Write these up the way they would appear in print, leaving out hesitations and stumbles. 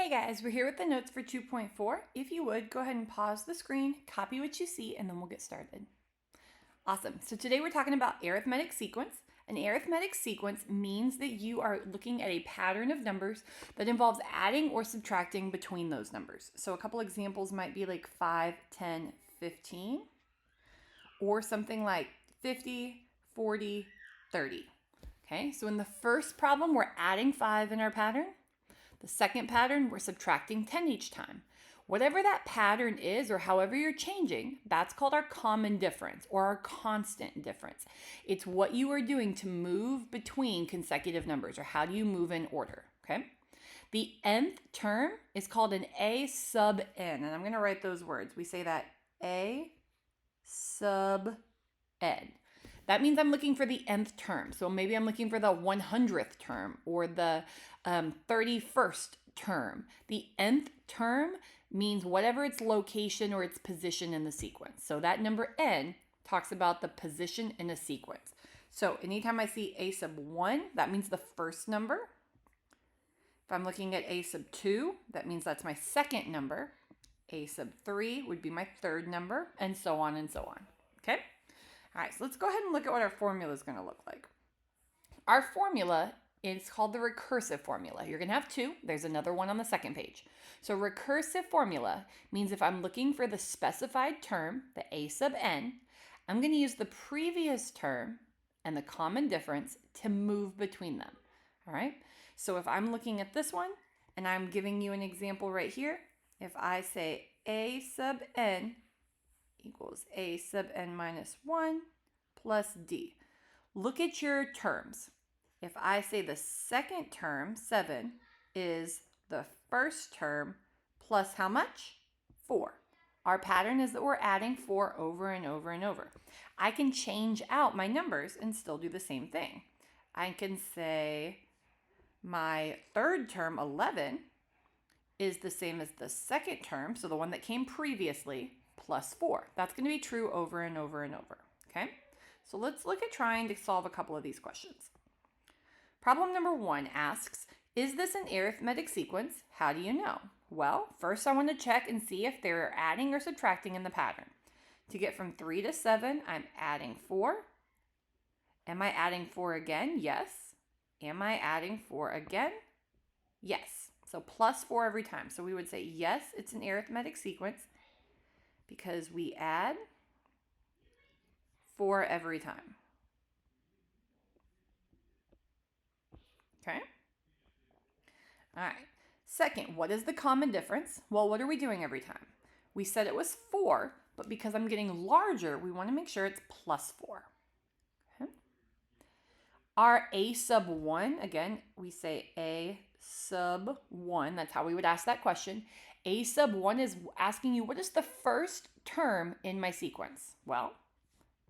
Hey guys, we're here with the notes for 2.4. If you would, go ahead and pause the screen, copy what you see, and then we'll get started. Awesome. So today we're talking about arithmetic sequence. An arithmetic sequence means that you are looking at a pattern of numbers that involves adding or subtracting between those numbers. So a couple examples might be like 5, 10, 15, or something like 50, 40, 30. Okay, so in the first problem, we're adding 5 in our pattern. The second pattern, we're subtracting 10 each time. Whatever that pattern is or however you're changing, that's called our common difference or our constant difference. It's what you are doing to move between consecutive numbers, or how do you move in order, okay? The nth term is called an a sub n, and I'm going to write those words. We say that a sub n. That means I'm looking for the nth term. So maybe I'm looking for the 100th term or the 31st term. The nth term means whatever its location or its position in the sequence. So that number n talks about the position in a sequence. So anytime I see a sub 1, that means the first number. If I'm looking at a sub 2, that means that's my second number. A sub 3 would be my third number, and so on and so on. Okay? All right, so let's go ahead and look at what our formula is going to look like. Our formula is called the recursive formula. You're going to have two. There's another one on the second page. So recursive formula means if I'm looking for the specified term, the a sub n, I'm going to use the previous term and the common difference to move between them. All right, so if I'm looking at this one and I'm giving you an example right here, if I say a sub n equals a sub n minus 1 plus d. Look at your terms. If I say the second term, 7, is the first term plus how much? 4. Our pattern is that we're adding 4 over and over and over. I can change out my numbers and still do the same thing. I can say my third term, 11, is the same as the second term, so the one that came previously, plus 4. That's going to be true over and over and over, okay? So let's look at trying to solve a couple of these questions. Problem number 1 asks, is this an arithmetic sequence? How do you know? Well, first I want to check and see if they're adding or subtracting in the pattern. To get from 3 to 7, I'm adding 4. Am I adding 4 again? Yes. Am I adding 4 again? Yes. So plus 4 every time. So we would say, yes, it's an arithmetic sequence, because we add 4 every time. Okay? All right. Second, what is the common difference? Well, what are we doing every time? We said it was 4, but because I'm getting larger, we want to make sure it's plus 4. Okay? Our a sub 1, again, we say a sub 1. That's how we would ask that question. A sub 1 is asking you, what is the first term in my sequence? Well,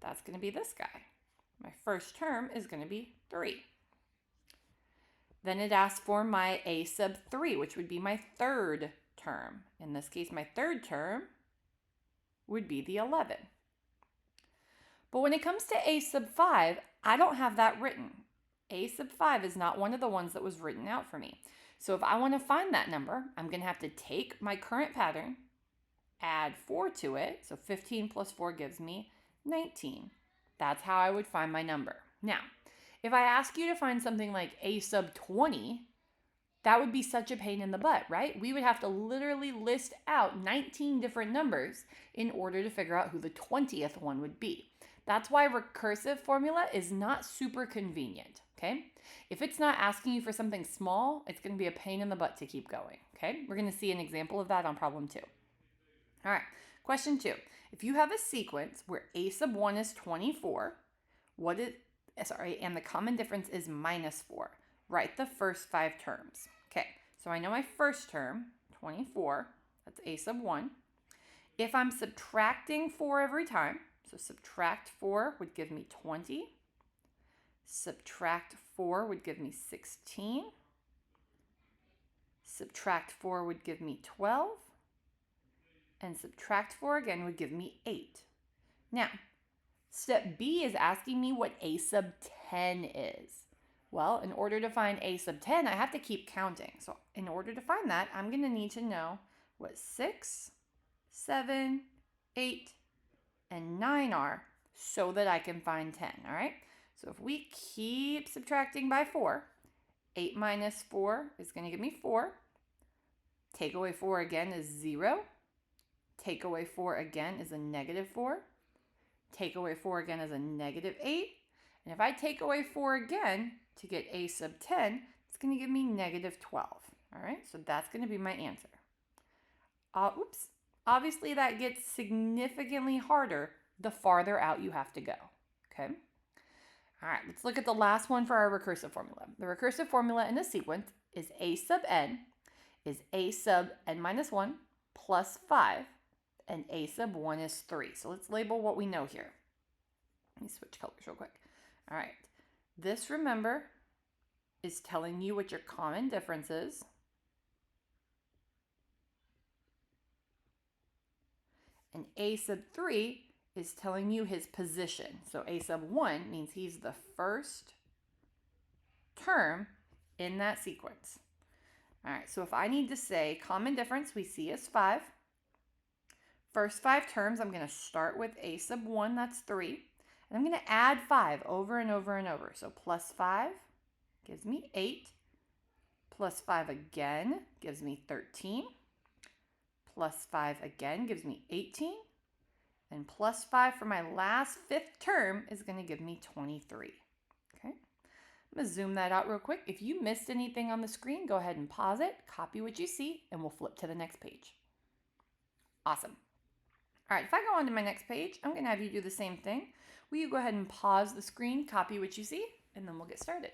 that's going to be this guy. My first term is going to be 3. Then it asks for my a sub 3, which would be my third term. In this case, my third term would be the 11. But when it comes to a sub 5, I don't have that written. A sub 5 is not one of the ones that was written out for me. So if I want to find that number, I'm going to have to take my current pattern, add 4 to it. So 15 plus 4 gives me 19. That's how I would find my number. Now, if I ask you to find something like a sub 20, that would be such a pain in the butt, right? We would have to literally list out 19 different numbers in order to figure out who the 20th one would be. That's why recursive formula is not super convenient, okay? If it's not asking you for something small, it's going to be a pain in the butt to keep going, okay? We're going to see an example of that on problem 2. All right, question 2. If you have a sequence where a sub 1 is 24, and the common difference is minus 4, write the first 5 terms. Okay, so I know my first term, 24, that's a sub 1. If I'm subtracting 4 every time, so subtract 4 would give me 20. Subtract 4 would give me 16. Subtract 4 would give me 12. And subtract 4 again would give me 8. Now, step B is asking me what a sub 10 is. Well, in order to find a sub 10, I have to keep counting. So in order to find that, I'm going to need to know what 6, 7, 8, and 9 are so that I can find 10, all right? So if we keep subtracting by 4, 8 minus 4 is going to give me 4. Take away 4 again is 0. Take away 4 again is a negative 4. Take away 4 again is a negative 8. And if I take away 4 again to get a sub 10, it's going to give me negative 12. All right, so that's going to be my answer. Oops. Obviously, that gets significantly harder the farther out you have to go. Okay. All right, let's look at the last one for our recursive formula. The recursive formula in a sequence is a sub n is a sub n minus 1 plus 5, and a sub 1 is 3. So let's label what we know here. Let me switch colors real quick. All right, this, remember, is telling you what your common difference is. And a sub 3 is telling you his position. So a sub 1 means he's the first term in that sequence. All right, so if I need to say common difference, we see is 5. First 5 terms, I'm going to start with a sub 1, that's 3. And I'm going to add 5 over and over and over. So plus 5 gives me 8. Plus 5 again gives me 13. Plus 5 again gives me 18. And plus 5 for my last 5th term is going to give me 23. Okay, I'm going to zoom that out real quick. If you missed anything on the screen, go ahead and pause it, copy what you see, and we'll flip to the next page. Awesome. All right, if I go on to my next page, I'm going to have you do the same thing. Will you go ahead and pause the screen, copy what you see, and then we'll get started.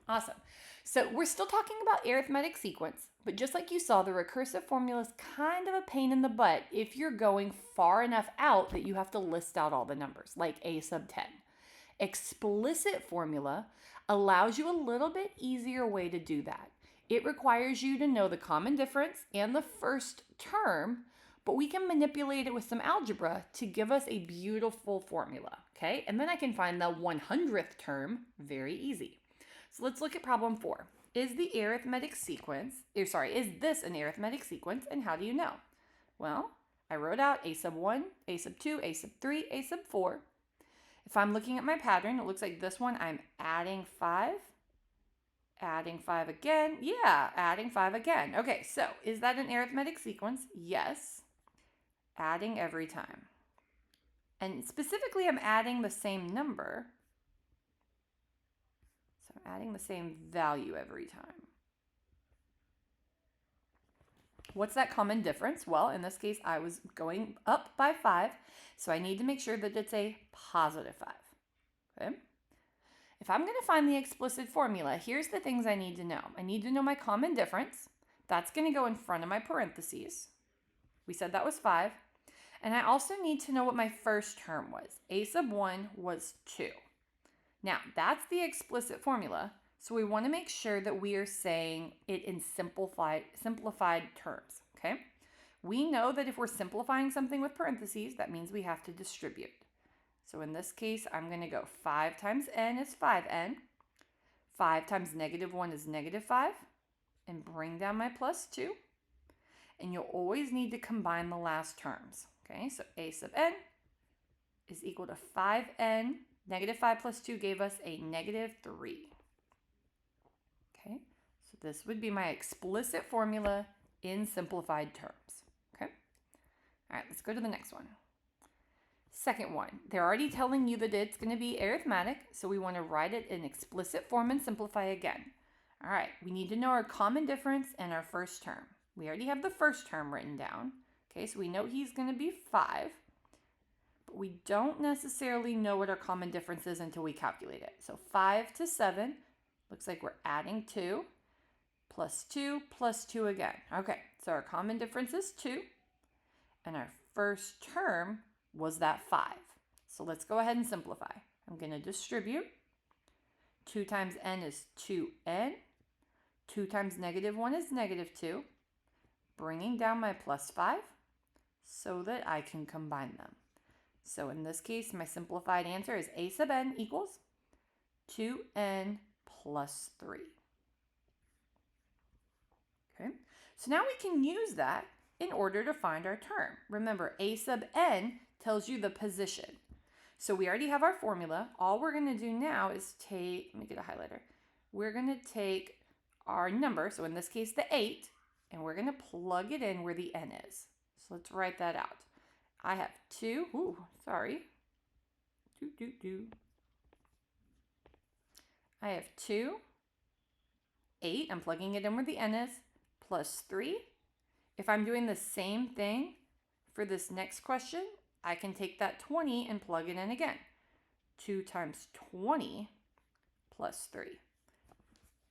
Awesome. So we're still talking about arithmetic sequence, but just like you saw, the recursive formula is kind of a pain in the butt if you're going far enough out that you have to list out all the numbers, like a sub 10. Explicit formula allows you a little bit easier way to do that. It requires you to know the common difference and the first term, but we can manipulate it with some algebra to give us a beautiful formula, okay? And then I can find the 100th term very easy. So let's look at problem 4. Is this an arithmetic sequence, and how do you know? Well, I wrote out a sub 1, a sub 2, a sub 3, a sub 4. If I'm looking at my pattern, it looks like this one, I'm adding 5, adding 5 again. Yeah, adding 5 again. Okay, so is that an arithmetic sequence? Yes. Adding every time. And specifically, I'm adding the same number. So I'm adding the same value every time. What's that common difference? Well, in this case, I was going up by 5, so I need to make sure that it's a positive 5. Okay? If I'm going to find the explicit formula, here's the things I need to know. I need to know my common difference. That's going to go in front of my parentheses. We said that was 5. And I also need to know what my first term was. A sub 1 was 2. Now, that's the explicit formula, so we want to make sure that we are saying it in simplified terms, okay? We know that if we're simplifying something with parentheses, that means we have to distribute. So in this case, I'm going to go 5 times n is 5n. 5 times negative 1 is negative 5. And bring down my plus 2. And you'll always need to combine the last terms. Okay, so a sub n is equal to 5n. Negative 5 plus 2 gave us a negative 3. Okay, so this would be my explicit formula in simplified terms. Okay, all right, let's go to the next one. Second one, they're already telling you that it's going to be arithmetic, so we want to write it in explicit form and simplify again. All right, we need to know our common difference and our first term. We already have the first term written down. Okay, so we know he's going to be 5, but we don't necessarily know what our common difference is until we calculate it. So 5 to 7, looks like we're adding 2, plus 2, plus 2 again. Okay, so our common difference is 2, and our first term was that 5. So let's go ahead and simplify. I'm going to distribute. 2 times n is 2n. 2 times negative 1 is negative 2. Bringing down my plus 5 so that I can combine them. So in this case, my simplified answer is a sub n equals 2n plus 3. Okay, so now we can use that in order to find our term. Remember, a sub n tells you the position. So we already have our formula. All we're going to do now is take, let me get a highlighter. We're going to take our number, so in this case the 8, and we're going to plug it in where the n is. So let's write that out. I have 2, I have 2, 8, I'm plugging it in where the n is, plus 3. If I'm doing the same thing for this next question, I can take that 20 and plug it in again. 2 times 20 plus 3.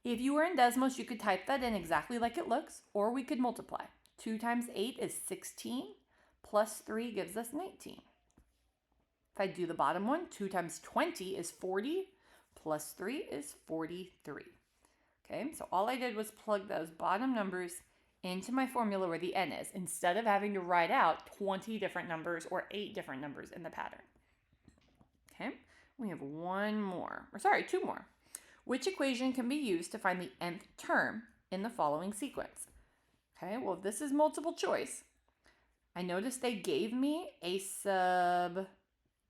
If you were in Desmos, you could type that in exactly like it looks, or we could multiply. 2 times 8 is 16, plus 3 gives us 19. If I do the bottom one, 2 times 20 is 40, plus 3 is 43. Okay, so all I did was plug those bottom numbers into my formula where the n is, instead of having to write out 20 different numbers or 8 different numbers in the pattern. Okay, we have two more. Which equation can be used to find the nth term in the following sequence? Okay, well, this is multiple choice. I noticed they gave me a sub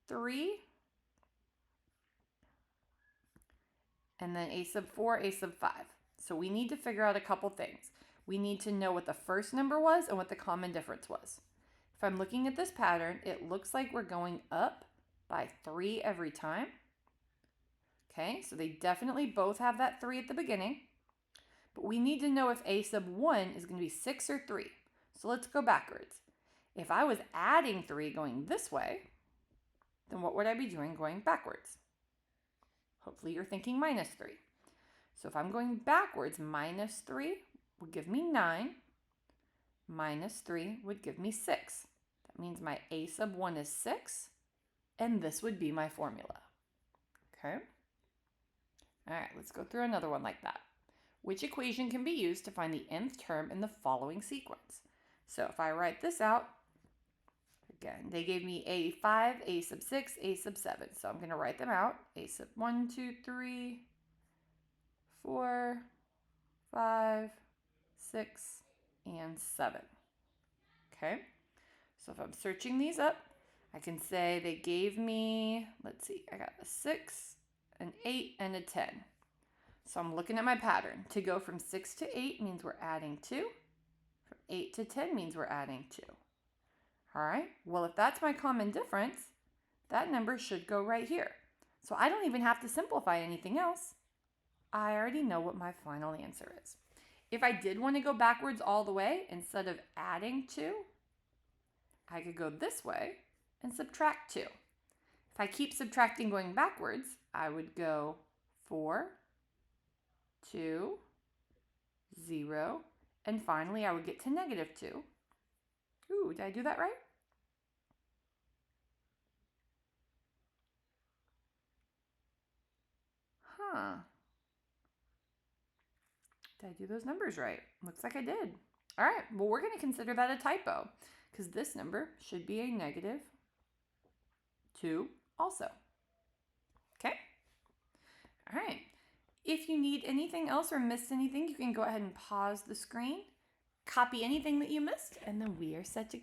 3, and then a sub 4, a sub 5. So we need to figure out a couple things. We need to know what the first number was and what the common difference was. If I'm looking at this pattern, it looks like we're going up by 3 every time. Okay, so they definitely both have that 3 at the beginning. But we need to know if a sub 1 is going to be 6 or 3. So let's go backwards. If I was adding 3 going this way, then what would I be doing going backwards? Hopefully you're thinking minus 3. So if I'm going backwards, minus 3 would give me 9. Minus 3 would give me 6. That means my a sub 1 is 6, and this would be my formula. Okay? All right, let's go through another one like that. Which equation can be used to find the nth term in the following sequence? So if I write this out, again, they gave me a 5, a sub 6, a sub 7. So I'm going to write them out. A sub 1, 2, 3, 4, 5, 6, and 7. Okay, so if I'm searching these up, I can say they gave me, let's see, I got a 6, an 8, and a 10. So I'm looking at my pattern. To go from 6 to 8 means we're adding 2. From 8 to 10 means we're adding 2. All right, well, if that's my common difference, that number should go right here. So I don't even have to simplify anything else. I already know what my final answer is. If I did want to go backwards all the way, instead of adding 2, I could go this way and subtract 2. If I keep subtracting going backwards, I would go 4, 2, 0, and finally I would get to negative 2. Ooh, did I do that right? Huh. Did I do those numbers right? Looks like I did. All right, well, we're going to consider that a typo because this number should be a negative 2 also. Okay? All right. If you need anything else or missed anything, you can go ahead and pause the screen, copy anything that you missed, and then we are set to go.